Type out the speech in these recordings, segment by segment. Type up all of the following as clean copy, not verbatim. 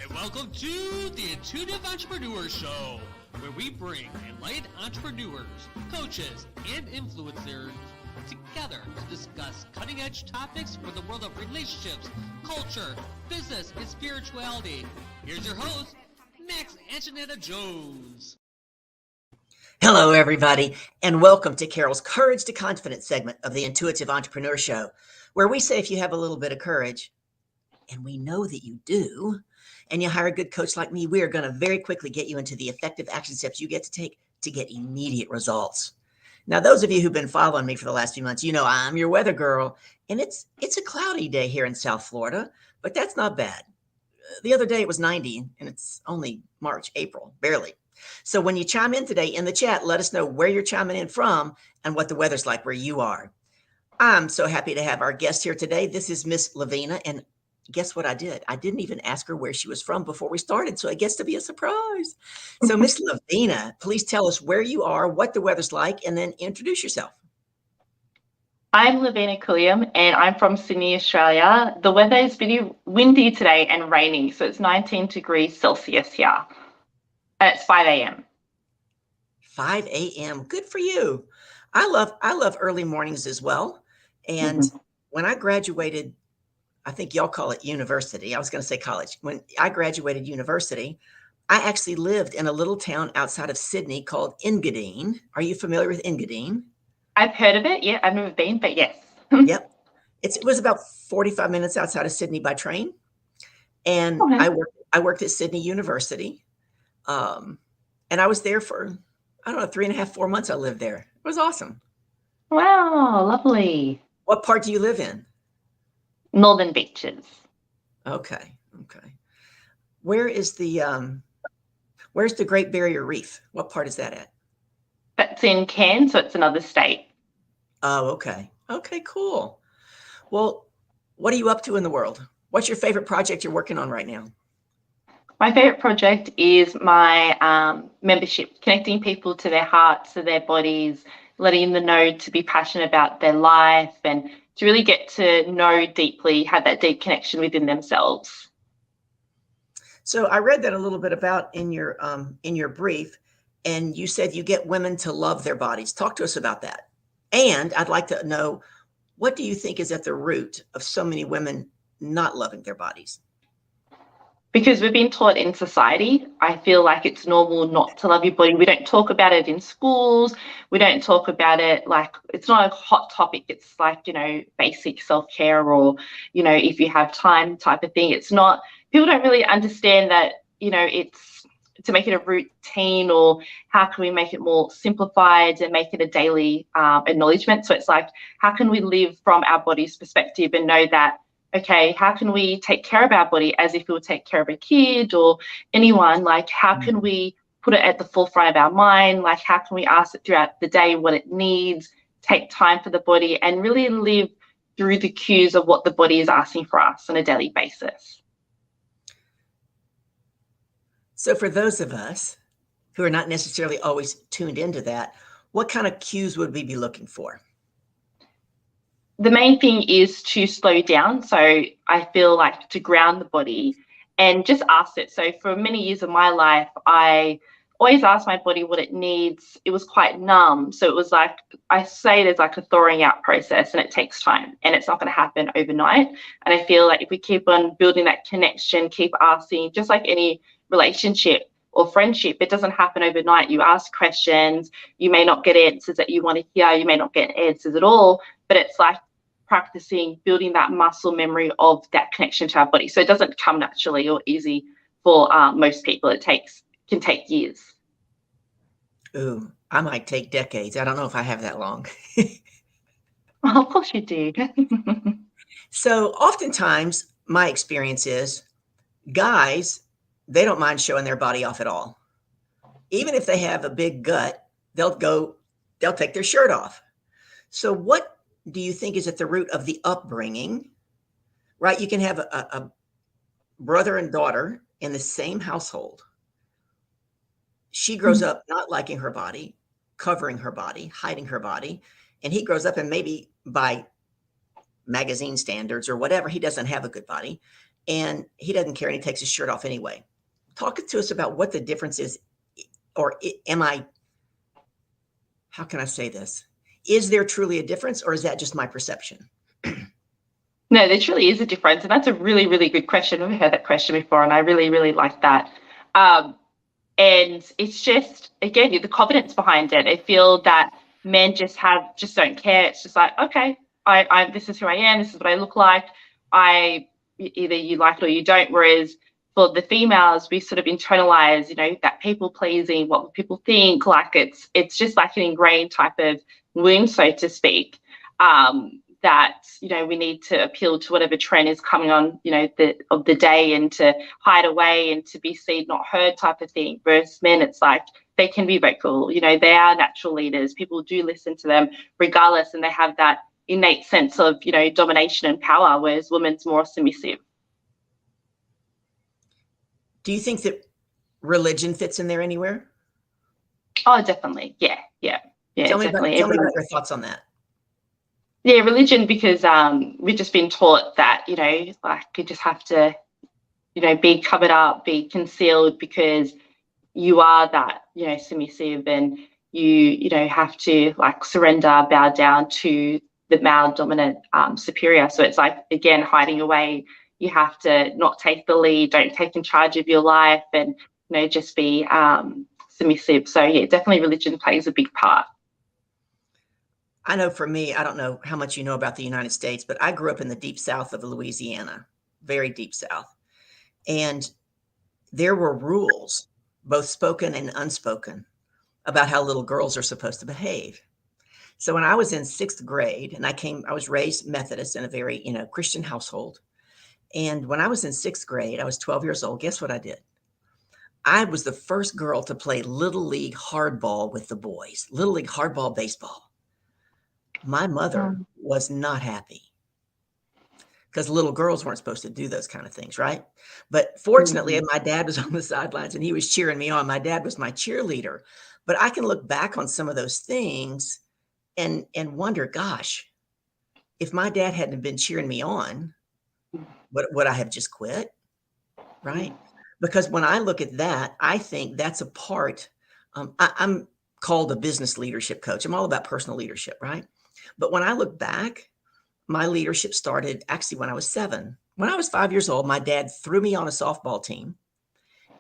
and welcome to the Intuitive Entrepreneur Show, where we bring enlightened entrepreneurs, coaches, and influencers together to discuss cutting-edge topics for the world of relationships, culture, business, and spirituality. Here's your host, Max Anjanetta Jones. Hello, everybody, and welcome to Carol's Courage to Confidence segment of the Intuitive Entrepreneur Show, where we say if you have a little bit of courage, and we know that you do, and you hire a good coach like me, we are going to very quickly get you into the effective action steps you get to take to get immediate results. Now, those of you who've been following me for the last few months, you know I'm your weather girl, and it's a cloudy day here in South Florida, but that's not bad. The other day it was 90, and it's only March, April, barely. So when you chime in today in the chat, let us know where you're chiming in from and what the weather's like where you are. I'm so happy to have our guest here today. This is Miss Lavina, and guess what I did? I didn't even ask her where she was from before we started, so it gets to be a surprise. So Miss Lavina, please tell us where you are, what the weather's like, and then introduce yourself. I'm Lavina Quilliam, and I'm from Sydney, Australia. The weather is pretty windy today and raining, so it's 19 degrees Celsius here. And it's 5 a.m. 5 a.m. Good for you. I love early mornings as well. And when I graduated, I think y'all call it university. I was going to say college. When I graduated university, I actually lived in a little town outside of Sydney called Engadine. Are you familiar with Engadine? I've heard of it. Yeah, I've never been, but yes. Yep. It was about 45 minutes outside of Sydney by train. And I worked at Sydney University. And I was there for, 3.5, 4 months I lived there. It was awesome. Wow, lovely. What part do you live in? Northern Beaches. Okay. Where's the Great Barrier Reef? What part is that at? That's in Cairns, so it's another state. Oh, okay. Okay, cool. Well, what are you up to in the world? What's your favorite project you're working on right now? My favorite project is my membership, connecting people to their hearts, to their bodies, letting them know to be passionate about their life and to really get to know deeply, have that deep connection within themselves. So I read that a little bit about in your brief, and you said you get women to love their bodies. Talk to us about that. And I'd like to know, what do you think is at the root of so many women not loving their bodies? Because we've been taught in society, I feel like it's normal not to love your body. We don't talk about it in schools. We don't talk about it like it's not a hot topic. It's like, basic self-care or, if you have time type of thing. It's not, people don't really understand that, it's to make it a routine or how can we make it more simplified and make it a daily acknowledgement. So it's like, how can we live from our body's perspective and know that, okay, how can we take care of our body as if we would take care of a kid or anyone? Like, how can we put it at the forefront of our mind? Like, how can we ask it throughout the day what it needs, take time for the body, and really live through the cues of what the body is asking for us on a daily basis? So for those of us who are not necessarily always tuned into that, what kind of cues would we be looking for? The main thing is to slow down. So I feel like to ground the body and just ask it. So for many years of my life, I always asked my body what it needs. It was quite numb. So it was like, I say it as like a thawing out process, and it takes time and it's not going to happen overnight. And I feel like if we keep on building that connection, keep asking, just like any relationship or friendship, it doesn't happen overnight. You ask questions, you may not get answers that you want to hear, you may not get answers at all, but it's like practicing building that muscle memory of that connection to our body. So it doesn't come naturally or easy for most people. It can take years. Ooh, I might take decades. I don't know if I have that long. Well, of course you do. So oftentimes my experience is guys, they don't mind showing their body off at all. Even if they have a big gut, they'll take their shirt off. So what do you think is at the root of the upbringing, right? You can have a brother and daughter in the same household. She grows up not liking her body, covering her body, hiding her body. And he grows up and maybe by magazine standards or whatever, he doesn't have a good body. and he doesn't care and he takes his shirt off anyway. Talk to us about what the difference is, or how can I say this? Is there truly a difference, or is that just my perception? No, there truly is a difference. And that's a really, really good question. I've heard that question before, and I really, really like that. And it's just, again, the confidence behind it. I feel that men just don't care. It's just like, okay, I this is who I am. This is what I look like. Either you like it or you don't. Whereas for the females, we sort of internalize, that people pleasing, what people think. Like it's just like an ingrained type of wound, so to speak. That we need to appeal to whatever trend is coming on, of the day, and to hide away and to be seen, not heard, type of thing. Versus men, it's like they can be vocal. They are natural leaders. People do listen to them regardless, and they have that innate sense of domination and power. Whereas women's more submissive. Do you think that religion fits in there anywhere? Oh, definitely. Yeah. Tell me Definitely. about your thoughts on that. Yeah, religion, because we've just been taught that, like you just have to, be covered up, be concealed, because you are that, submissive, and you have to like surrender, bow down to the male dominant superior. So it's like, again, hiding away. You have to not take the lead, don't take in charge of your life, and, just be submissive. So yeah, definitely religion plays a big part. I know for me, I don't know how much you know about the United States, but I grew up in the deep south of Louisiana, very deep south. And there were rules, both spoken and unspoken, about how little girls are supposed to behave. So when I was in sixth grade, and I was raised Methodist in a very, Christian household. And when I was in sixth grade, I was 12 years old. Guess what I did? I was the first girl to play Little League hardball with the boys, Little League hardball baseball. My mother was not happy because little girls weren't supposed to do those kind of things, right? But fortunately, my dad was on the sidelines and he was cheering me on. My dad was my cheerleader. But I can look back on some of those things and wonder, gosh, if my dad hadn't been cheering me on, would I have just quit? Right? Because when I look at that, I think that's a part. I'm called a business leadership coach. I'm all about personal leadership, right? But when I look back, my leadership started actually when I was 7. When I was 5 years old, my dad threw me on a softball team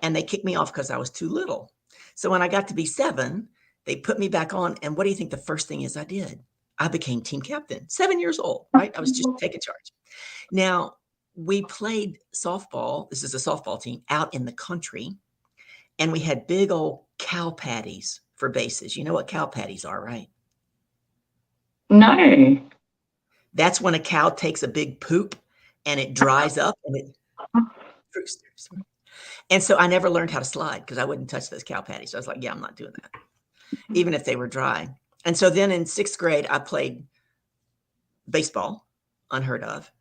and they kicked me off because I was too little. So when I got to be 7, they put me back on. And what do you think the first thing is I did? I became team captain, 7 years old, right? I was just taking charge. Now, we played softball. This is a softball team out in the country. And we had big old cow patties for bases. You know what cow patties are, right? No. That's when a cow takes a big poop and it dries up and it. And so I never learned how to slide because I wouldn't touch those cow patties. So I was like, yeah, I'm not doing that, even if they were dry. And so then in sixth grade, I played baseball, unheard of.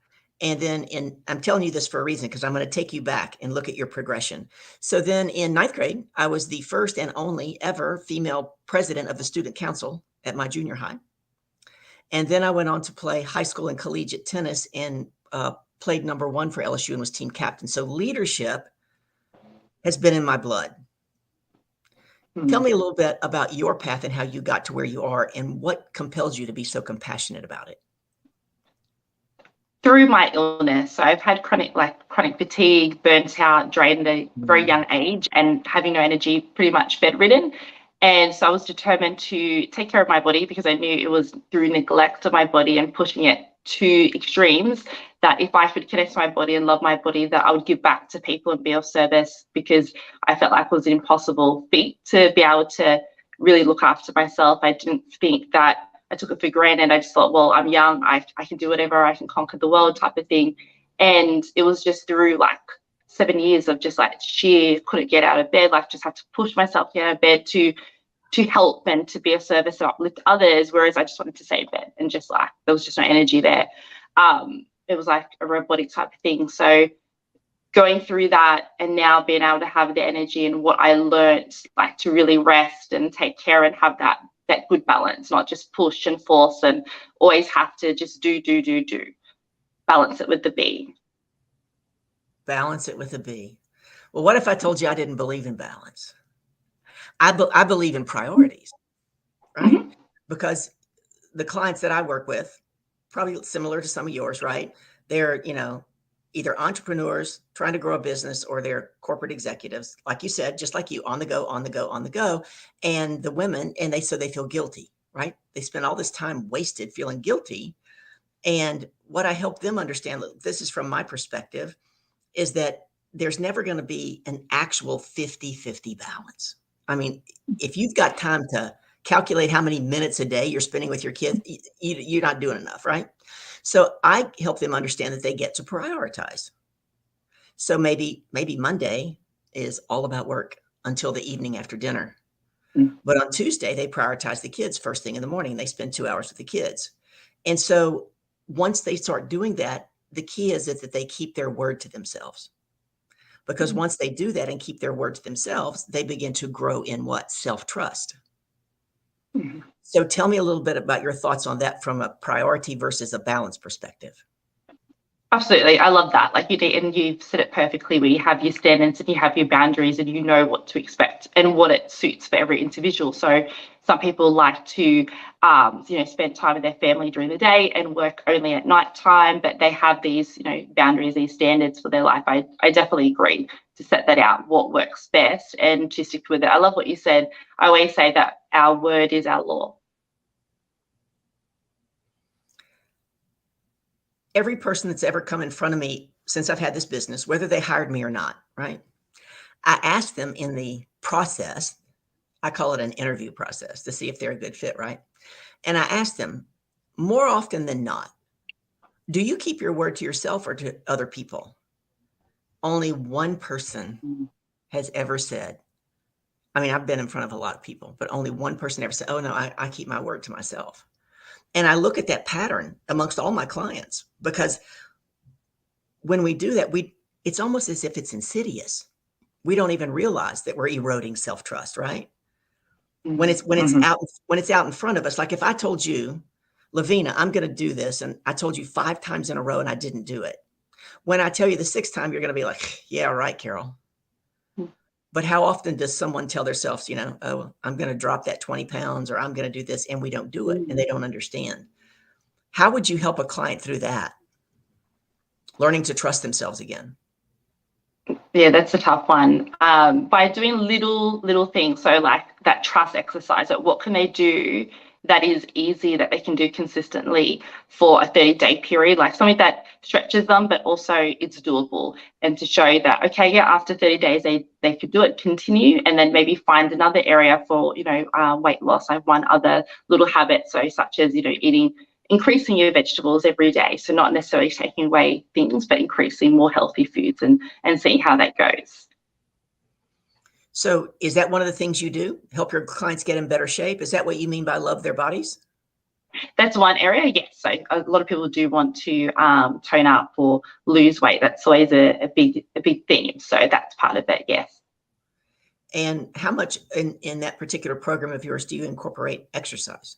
And then I'm telling you this for a reason, because I'm going to take you back and look at your progression. So then in ninth grade, I was the first and only ever female president of the student council at my junior high. And then I went on to play high school and collegiate tennis and played number 1 for LSU and was team captain. So leadership has been in my blood. Tell me a little bit about your path and how you got to where you are and what compels you to be so compassionate about it. Through my illness, so I've had chronic fatigue, burnt out, drained at a very young age, and having no energy, pretty much bedridden. And so I was determined to take care of my body because I knew it was through neglect of my body and pushing it to extremes that if I could connect to my body and love my body, that I would give back to people and be of service, because I felt like it was an impossible feat to be able to really look after myself. I didn't think that, I took it for granted. I just thought, well, I'm young, I can do whatever, I can conquer the world type of thing. And it was just through like 7 years of just like sheer couldn't get out of bed, like just had to push myself out of bed to help and to be of service and uplift others, whereas I just wanted to stay in bed and just like there was just no energy there. It was like a robotic type of thing. So going through that and now being able to have the energy and what I learned, like to really rest and take care and have that good balance, not just push and force and always have to just do, balance it with the be. Balance it with a B. Well, what if I told you I didn't believe in balance? I believe in priorities, right? Mhm. Because the clients that I work with, probably similar to some of yours, right? They're, either entrepreneurs trying to grow a business or they're corporate executives, like you said, just like you, on the go, on the go, on the go. And the women, so they feel guilty, right? They spend all this time wasted feeling guilty. And what I help them understand, this is from my perspective, is that there's never going to be an actual 50-50 balance. I mean, if you've got time to calculate how many minutes a day you're spending with your kids, you're not doing enough, right? So I help them understand that they get to prioritize. So maybe Monday is all about work until the evening after dinner. Mm. But on Tuesday, they prioritize the kids first thing in the morning. They spend 2 hours with the kids. And so once they start doing that, the key is that they keep their word to themselves. Because once they do that and keep their word to themselves, they begin to grow in what? Self-trust. Mhm. So tell me a little bit about your thoughts on that from a priority versus a balance perspective. Absolutely. I love that. Like you did, and you've said it perfectly, where you have your standards and you have your boundaries and you know what to expect and what it suits for every individual. So some people like to, spend time with their family during the day and work only at night time, but they have these, boundaries, these standards for their life. I definitely agree to set that out, what works best, and to stick with it. I love what you said. I always say that our word is our law. Every person that's ever come in front of me since I've had this business, whether they hired me or not, right? I ask them in the process, I call it an interview process, to see if they're a good fit, right? And I ask them, more often than not, do you keep your word to yourself or to other people? Only one person has ever said, I mean, I've been in front of a lot of people, but only one person ever said, oh no, I keep my word to myself. And I look at that pattern amongst all my clients, because when we do that, it's almost as if it's insidious. We don't even realize that we're eroding self-trust, right? When it's Mhm. out in front of us. Like if I told you, Lavina, I'm going to do this, and I told you 5 times in a row and I didn't do it. When I tell you the 6th time, you're going to be like, yeah, right, Carol. But how often does someone tell themselves, oh, I'm going to drop that 20 pounds, or I'm going to do this, and we don't do it, and they don't understand? How would you help a client through that? Learning to trust themselves again. Yeah, that's a tough one. By doing little things, so like that trust exercise, like what can they do that is easy, that they can do consistently for a 30-day period, like something that stretches them, but also it's doable, and to show that, okay, yeah, after 30 days, they could do it, continue, and then maybe find another area for, weight loss. I have one other little habit, so such as, increasing your vegetables every day. So not necessarily taking away things, but increasing more healthy foods, and seeing how that goes. So is that one of the things you do? Help your clients get in better shape? Is that what you mean by love their bodies? That's one area, yes. So a lot of people do want to tone up or lose weight. That's always a big theme. So that's part of it, yes. And how much in that particular program of yours do you incorporate exercise?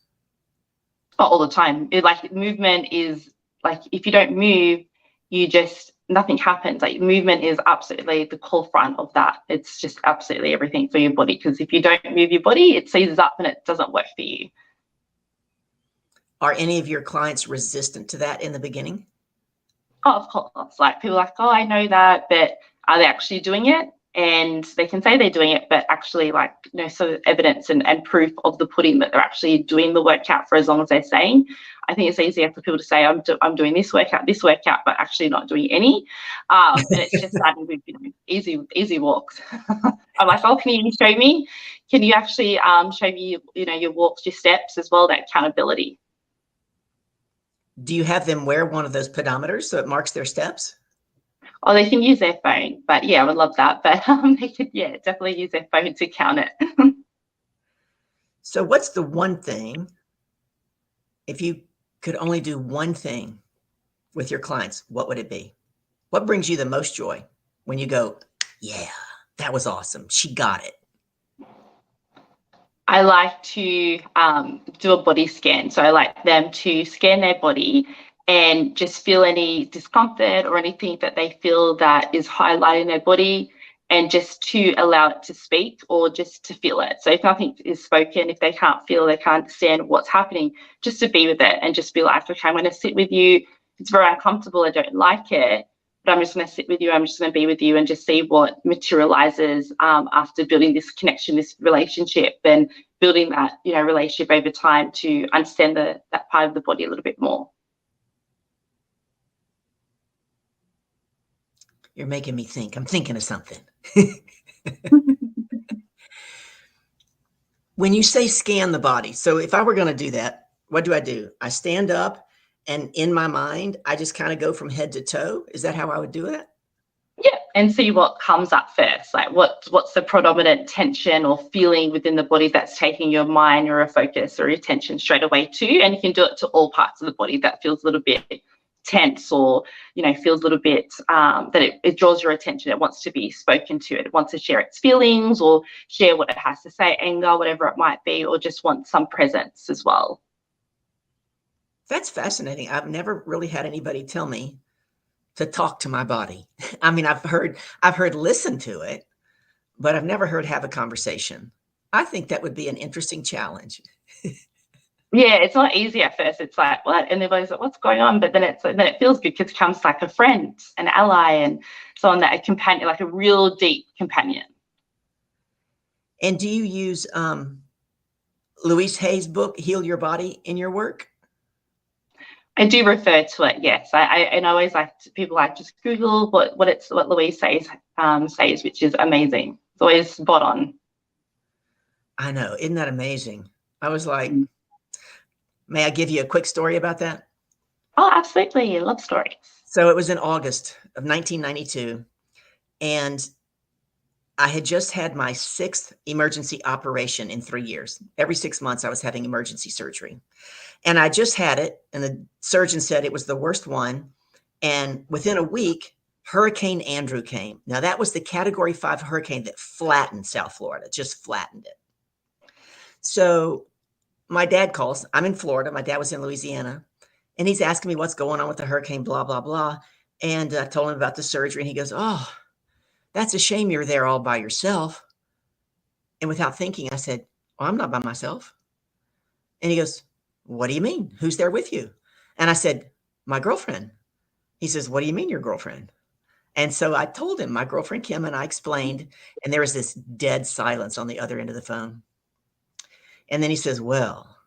All the time. Like movement is like, if you don't move, nothing happens. Like movement is absolutely the core front of that. It's just absolutely everything for your body, because if you don't move your body, it seizes up and it doesn't work for you. Are any of your clients resistant to that in the beginning? Oh, of course. Like people are like, oh, I know that, but are they actually doing it? And they can say they're doing it, but actually, like, sort of evidence and proof of the pudding that they're actually doing the workout for as long as they're saying. I think it's easier for people to say, I'm doing this workout, but actually not doing any. And it's just starting with, easy walks. I'm like, oh, can you show me? Can you actually show me, your walks, your steps as well, that accountability? Do you have them wear one of those pedometers so it marks their steps? Oh, they can use their phone, but yeah, I would love that. But they could, yeah, definitely use their phone to count it. So what's the one thing, if you could only do one thing with your clients, what would it be? What brings you the most joy when you go, yeah, that was awesome, she got it? I like to do a body scan. So I like them to scan their body and just feel any discomfort or anything that they feel that is highlighting their body, and just to allow it to speak or just to feel it. So if nothing is spoken, if they can't feel, they can't understand what's happening, just to be with it and just be like, okay, I'm going to sit with you. It's very uncomfortable. I don't like it, but I'm just going to sit with you. I'm just going to be with you and just see what materializes after building this connection, this relationship, and building that, relationship over time to understand that part of the body a little bit more. You're making me think. I'm thinking of something. When you say scan the body, so if I were going to do that, what do? I stand up, and in my mind, I just kind of go from head to toe. Is that how I would do it? Yeah, and see what comes up first. Like what's the predominant tension or feeling within the body that's taking your mind or a focus or your attention straight away to, and you can do it to all parts of the body that feels a little bit tense or feels a little bit that it draws your attention. It wants to be spoken to. It wants to share its feelings or share what it has to say, anger, whatever it might be, or just wants some presence as well. That's fascinating. I've never really had anybody tell me to talk to my body. I mean, I've heard listen to it, but I've never heard have a conversation. I think that would be an interesting challenge. Yeah, it's not easy at first. It's like, what? And everybody's like, what's going on? But then it feels good because it becomes like a friend, an ally, and someone that a companion, like a real deep companion. And do you use Louise Hay's book, Heal Your Body, in your work? I do refer to it, yes. I always people just Google what Louise says, which is amazing. It's always spot on. I know, isn't that amazing? I was like, may I give you a quick story about that? Oh, absolutely. I love stories. So it was in August of 1992, and I had just had my 6th emergency operation in 3 years. Every 6 months, I was having emergency surgery. And I just had it, and the surgeon said it was the worst one. And within a week, Hurricane Andrew came. Now, that was the Category 5 hurricane that flattened South Florida, just flattened it. So my dad calls. I'm in Florida. My dad was in Louisiana. And he's asking me what's going on with the hurricane, blah, blah, blah. And I told him about the surgery. And he goes, oh, that's a shame you're there all by yourself. And without thinking, I said, well, I'm not by myself. And he goes, what do you mean? Who's there with you? And I said, my girlfriend. He says, what do you mean your girlfriend? And so I told him my girlfriend, Kim, and I explained, and there was this dead silence on the other end of the phone. And then he says, well,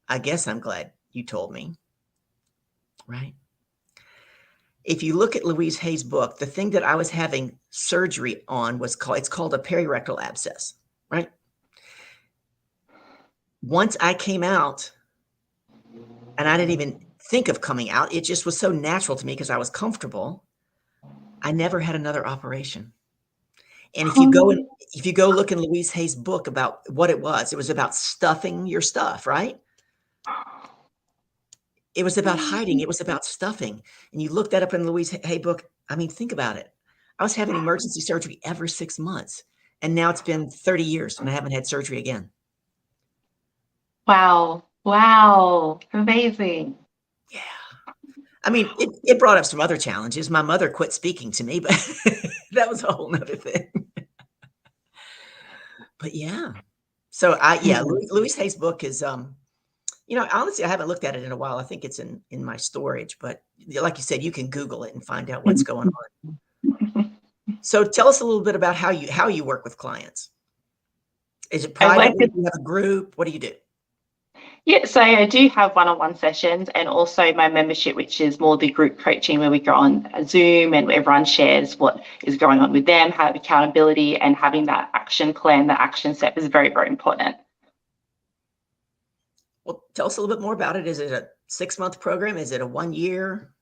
I guess I'm glad you told me. Right? If you look at Louise Hay's book, the thing that I was having surgery on it's called a perirectal abscess, right? Once I came out, and I didn't even think of coming out, it just was so natural to me because I was comfortable. I never had another operation. And if you go look in Louise Hay's book about what it was about stuffing your stuff, right? It was about hiding. It was about stuffing. And you look that up in the Louise Hay book. I mean, think about it. I was having emergency surgery every 6 months. And now it's been 30 years and I haven't had surgery again. Wow. Wow. Amazing. Yeah. I mean, it brought up some other challenges. My mother quit speaking to me, but that was a whole nother thing. But yeah. So Louise Hay's book is, honestly, I haven't looked at it in a while. I think it's in my storage, but like you said, you can Google it and find out what's going on. So tell us a little bit about how you work with clients. Is it private? Do you have a group? What do you do? Yeah, so I do have one-on-one sessions and also my membership, which is more the group coaching where we go on Zoom and everyone shares what is going on with them, have accountability, and having that action plan, the action step is very, very important. Well, tell us a little bit more about it. Is it a 6-month program? Is it a 1 year?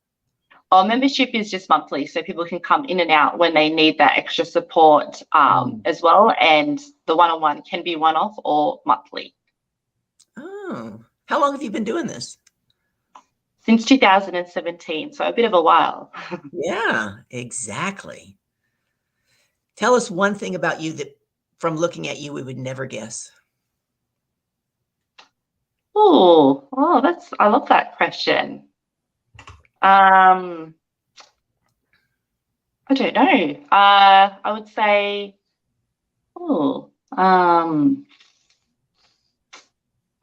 Our membership is just monthly, so people can come in and out when they need that extra support as well. And the one-on-one can be one-off or monthly. Oh, how long have you been doing this? Since 2017, so a bit of a while. Yeah, exactly. Tell us one thing about you that from looking at you, we would never guess. I love that question. I don't know. I would say,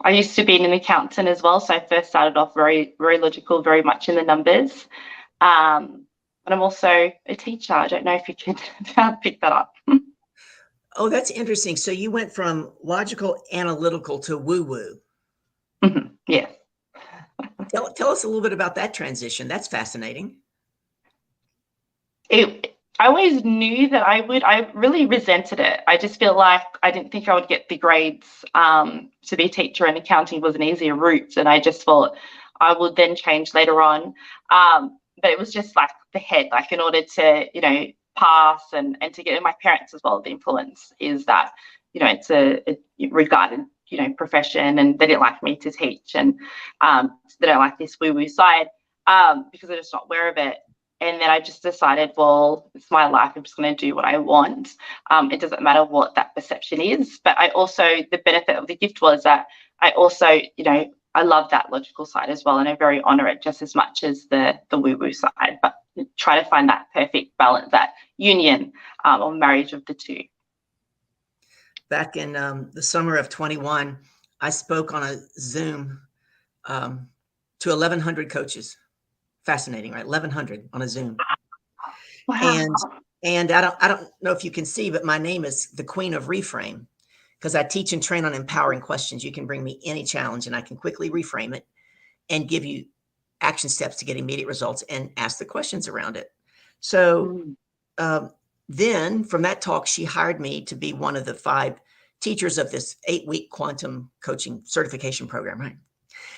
I used to be an accountant as well. So I first started off very, very logical, very much in the numbers. But I'm also a teacher. I don't know if you can pick that up. Oh, that's interesting. So you went from logical analytical to woo-woo. Yeah. Tell us a little bit about that transition. That's fascinating. I always knew that I really resented it. I just feel like I didn't think I would get the grades to be a teacher, and accounting was an easier route. And I just thought I would then change later on. But it was just like the head, like in order to, pass and to get in. My parents as well, the influence is that, it's a regarded, profession, and they didn't like me to teach, and they don't like this woo-woo side because they're just not aware of it. And then I just decided, well, it's my life. I'm just going to do what I want. It doesn't matter what that perception is. But I also, the benefit of the gift was that I also, I love that logical side as well. And I very honor it just as much as the woo-woo side. But try to find that perfect balance, that union or marriage of the two. Back in the summer of 21, I spoke on a Zoom to 1,100 coaches. Fascinating, right? 1,100 on a Zoom. Wow. And I don't know if you can see, but my name is the Queen of Reframe, because I teach and train on empowering questions. You can bring me any challenge and I can quickly reframe it and give you action steps to get immediate results and ask the questions around it. So then from that talk, she hired me to be one of the 5 teachers of this 8-week quantum coaching certification program, right?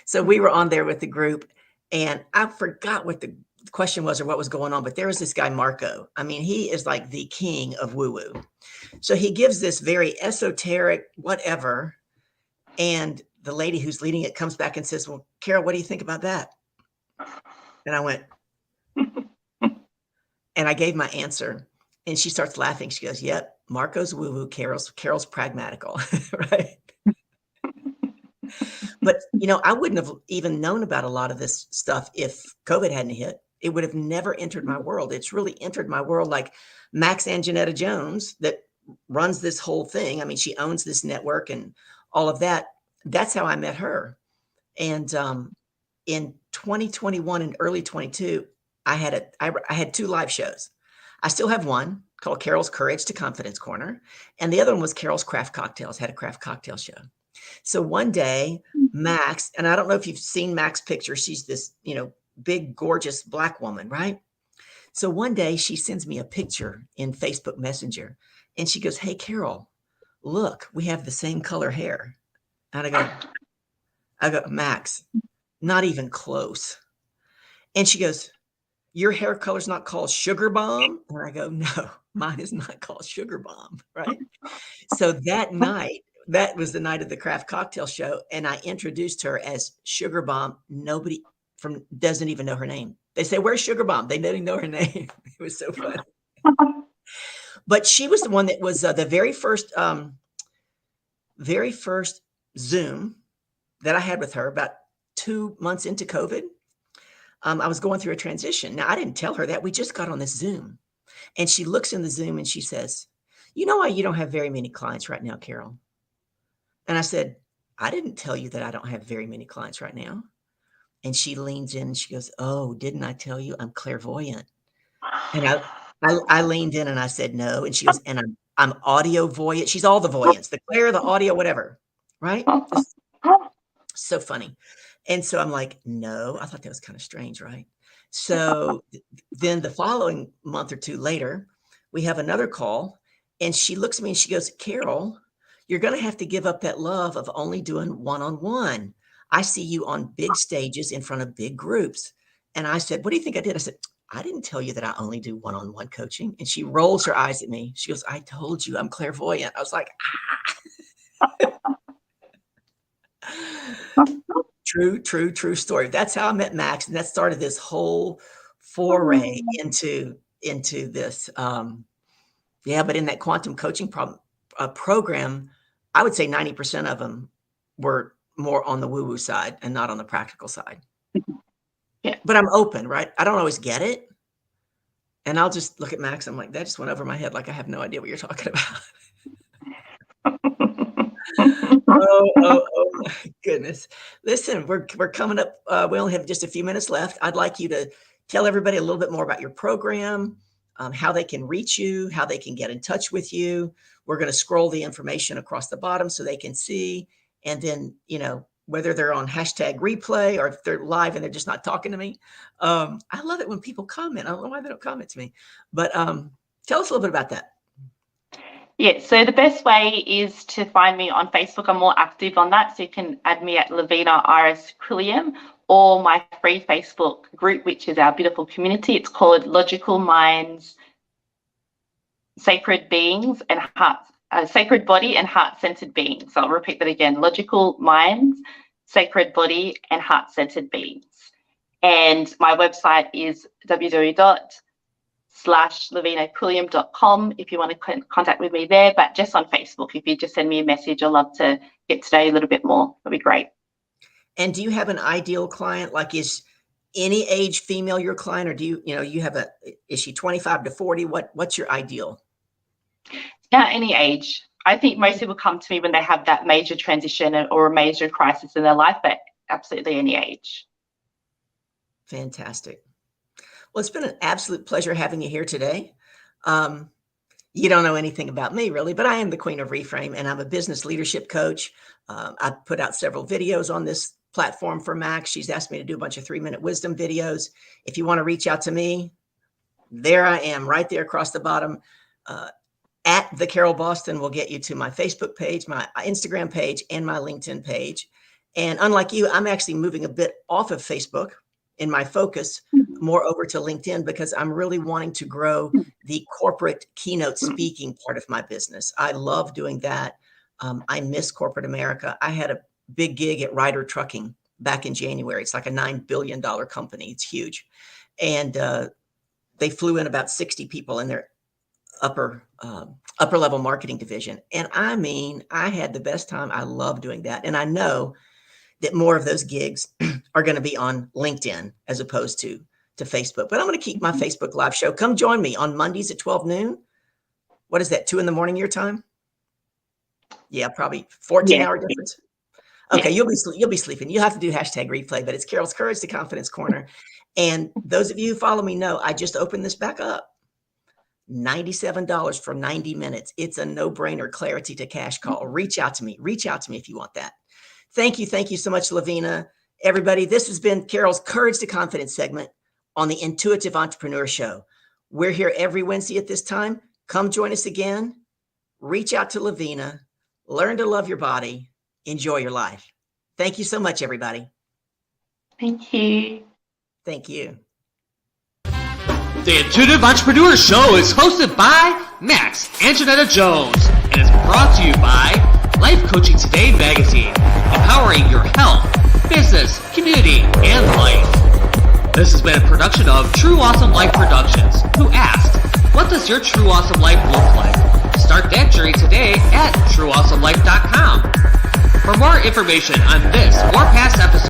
So we were on there with the group, and I forgot what the question was or what was going on, but there was this guy, Marco. I mean, he is like the king of woo-woo. So he gives this very esoteric whatever, and the lady who's leading it comes back and says, well, Carol, what do you think about that? And I went, and I gave my answer, and she starts laughing. She goes, yep, Marco's woo-woo, Carol's pragmatical, right? But, I wouldn't have even known about a lot of this stuff if COVID hadn't hit. It would have never entered my world. It's really entered my world, like Max Anjanetta Jones that runs this whole thing. I mean, she owns this network and all of that. That's how I met her. And in 2021 and early 22, I had 2 live shows. I still have one called Carol's Courage to Confidence Corner, and the other one was Carol's Craft Cocktails, had a craft cocktail show. So one day, Max, and I don't know if you've seen Max's picture. She's this, big, gorgeous Black woman, right? So one day she sends me a picture in Facebook Messenger, and she goes, hey, Carol, look, we have the same color hair. And I go, Max, not even close. And she goes, your hair color's not called Sugar Bomb? And I go, no, mine is not called Sugar Bomb, right? So that night, that was the night of the craft cocktail show, and I introduced her as Sugar Bomb. Nobody doesn't even know her name. They say, where's Sugar Bomb? They didn't know her name. It was so funny. But she was the one that was the very first Zoom that I had with her about 2 months into COVID. I was going through a transition. Now, I didn't tell her that. We just got on this Zoom. And she looks in the Zoom and she says, you know why you don't have very many clients right now, Carol? And I said, I didn't tell you that I don't have very many clients right now. And she leans in and she goes, oh, didn't I tell you I'm clairvoyant? And I leaned in and I said, no. And she goes, and I'm audio voyant. She's all the voyants, the clair, the audio, whatever. Right? Just so funny. And so I'm like, no, I thought that was kind of strange. Right? So then the following month or 2 later, we have another call, and she looks at me and she goes, Carol, you're going to have to give up that love of only doing one-on-one. I see you on big stages in front of big groups. And I said, what do you think I did? I said, I didn't tell you that I only do one-on-one coaching. And she rolls her eyes at me. She goes, I told you I'm clairvoyant. I was like, True story. That's how I met Max. And that started this whole foray into this. But in that quantum coaching program, I would say 90% of them were more on the woo-woo side and not on the practical side. Yeah. But I'm open, right? I don't always get it. And I'll just look at Max. I'm like, that just went over my head. Like, I have no idea what you're talking about. Oh my goodness. Listen, we're coming up. We only have just a few minutes left. I'd like you to tell everybody a little bit more about your program, how they can reach you, how they can get in touch with you. We're going to scroll the information across the bottom so they can see. And then, whether they're on hashtag replay or if they're live and they're just not talking to me. I love it when people comment. I don't know why they don't comment to me, but tell us a little bit about that. Yeah, so the best way is to find me on Facebook. I'm more active on that, so you can add me at Lavina Quilliam, or my free Facebook group, which is our beautiful community. It's called Logical Minds, Sacred Beings and Hearts, Sacred Body and Heart-Centered Beings. So I'll repeat that again: Logical Minds, Sacred Body and Heart-Centered Beings. And my website is www.lavinaquilliam.com if you want to contact with me there, but just on Facebook. If you just send me a message, I'd love to get to know you a little bit more. That'd be great. And do you have an ideal client? Like, is any age female your client, or do you have is she 25 to 40? What's your ideal? Yeah, any age. I think most people come to me when they have that major transition or a major crisis in their life, but absolutely any age. Fantastic. Well, it's been an absolute pleasure having you here today. You don't know anything about me, really, but I am the Queen of Reframe, and I'm a business leadership coach. I've put out several videos on this platform for Max. She's asked me to do a bunch of 3-minute wisdom videos. If you want to reach out to me, there I am, right there across the bottom. At the Carol Boston will get you to my Facebook page, my Instagram page, and my LinkedIn page. And unlike you, I'm actually moving a bit off of Facebook in my focus more over to LinkedIn, because I'm really wanting to grow the corporate keynote speaking part of my business. I love doing that. I miss corporate America. I had a big gig at Ryder Trucking back in January. It's like a $9 billion company. It's huge. And they flew in about 60 people in their upper level marketing division. And I mean, I had the best time. I love doing that. And I know that more of those gigs are going to be on LinkedIn as opposed to Facebook. But I'm going to keep my Facebook live show. Come join me on Mondays at 12 noon. What is that, 2 a.m. your time? Yeah, probably 14-hour difference. Okay, you'll be sleeping. You'll have to do hashtag replay, but it's Carol's Courage to Confidence Corner. And those of you who follow me know I just opened this back up. $97 for 90 minutes. It's a no-brainer clarity to cash call. Reach out to me. Reach out to me if you want that. Thank you. Thank you so much, Lavina. Everybody, this has been Carol's Courage to Confidence segment on the Intuitive Entrepreneur Show. We're here every Wednesday at this time. Come join us again. Reach out to Lavina. Learn to love your body. Enjoy your life. Thank you so much, everybody. Thank you. Thank you. The Intuitive Entrepreneur Show is hosted by Max and Janetta Jones and is brought to you by Life Coaching Today magazine, empowering your health, business, community, and life. This has been a production of True Awesome Life Productions, who asked, what does your true awesome life look like? Start that journey today at trueawesomelife.com. For more information on this or past episodes,